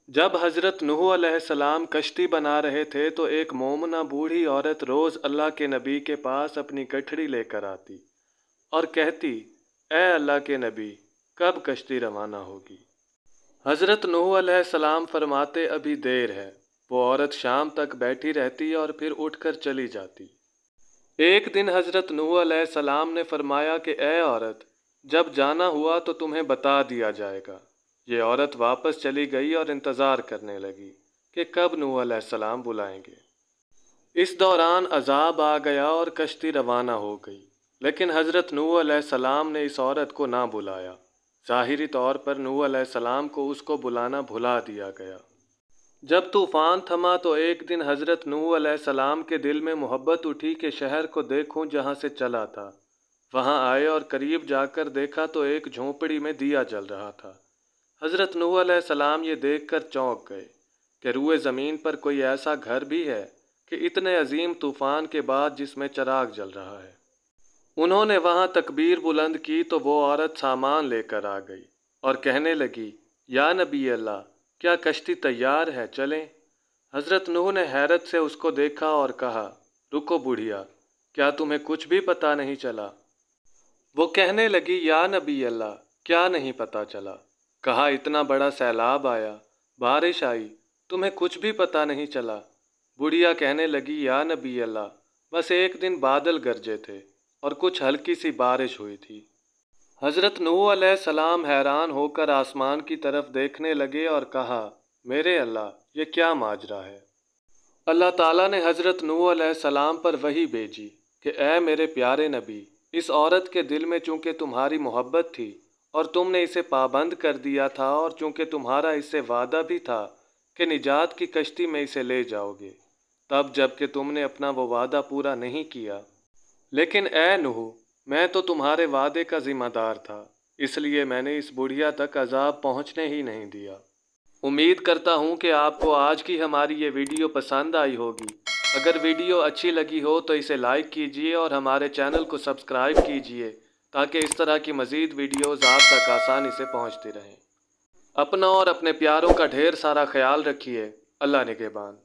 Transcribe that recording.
जब हज़रत नूह अलैहिस्सलाम कश्ती बना रहे थे तो एक मोमना बूढ़ी औरत रोज़ अल्लाह के नबी के पास अपनी गठड़ी लेकर आती और कहती, ए अल्लाह के नबी, कब कश्ती रवाना होगी। हज़रत नूह अलैहिस्सलाम फरमाते, अभी देर है। वो औरत शाम तक बैठी रहती और फिर उठकर चली जाती। एक दिन हज़रत नूह अलैहिस्सलाम ने फरमाया कि ए औरत, जब जाना हुआ तो तुम्हें बता दिया जाएगा। ये औरत वापस चली गई और इंतज़ार करने लगी कि कब नूह अलैहिस्सलाम बुलाएंगे। इस दौरान अजाब आ गया और कश्ती रवाना हो गई, लेकिन हज़रत नूह अलैहिस्सलाम ने इस औरत को ना बुलाया। ज़ाहिरी तौर पर नूह अलैहिस्सलाम को उसको बुलाना भुला दिया गया। जब तूफ़ान थमा तो एक दिन हज़रत नूह अलैहिस्सलाम के दिल में मोहब्बत उठी कि शहर को देखूं जहां से चला था। वहां आए और करीब जाकर देखा तो एक झोंपड़ी में दिया जल रहा था। हज़रत नूह अलैहिस्सलाम ये देखकर चौंक गए कि रूए ज़मीन पर कोई ऐसा घर भी है कि इतने अजीम तूफ़ान के बाद जिसमें चिराग जल रहा है। उन्होंने वहां तकबीर बुलंद की तो वो औरत सामान लेकर आ गई और कहने लगी, या नबी अल्लाह, क्या कश्ती तैयार है, चलें। हज़रत नूह ने हैरत से उसको देखा और कहा, रुको बुढ़िया, क्या तुम्हें कुछ भी पता नहीं चला। वो कहने लगी, या नबी अल्लाह, क्या नहीं पता चला। कहा, इतना बड़ा सैलाब आया, बारिश आई, तुम्हें कुछ भी पता नहीं चला। बुढ़िया कहने लगी, या नबी अल्लाह, बस एक दिन बादल गरजे थे और कुछ हल्की सी बारिश हुई थी। हज़रत नूह अलैहिस्सलाम हैरान होकर आसमान की तरफ देखने लगे और कहा, मेरे अल्लाह, ये क्या माजरा है। अल्लाह ताला ने हज़रत नूह अलैहिस्सलाम पर वही भेजी कि ए मेरे प्यारे नबी, इस औरत के दिल में चूंकि तुम्हारी मोहब्बत थी और तुमने इसे पाबंद कर दिया था, और चूंकि तुम्हारा इससे वादा भी था कि निजात की कश्ती में इसे ले जाओगे, तब जबकि तुमने अपना वो वादा पूरा नहीं किया। लेकिन ए नूह, मैं तो तुम्हारे वादे का जिम्मेदार था, इसलिए मैंने इस बुढ़िया तक अजाब पहुंचने ही नहीं दिया। उम्मीद करता हूं कि आपको आज की हमारी ये वीडियो पसंद आई होगी। अगर वीडियो अच्छी लगी हो तो इसे लाइक कीजिए और हमारे चैनल को सब्सक्राइब कीजिए, ताकि इस तरह की मज़ीद वीडियोज़ आप तक आसानी से पहुंचती रहें। अपना और अपने प्यारों का ढेर सारा ख्याल रखिए। अल्लाह निगहबान।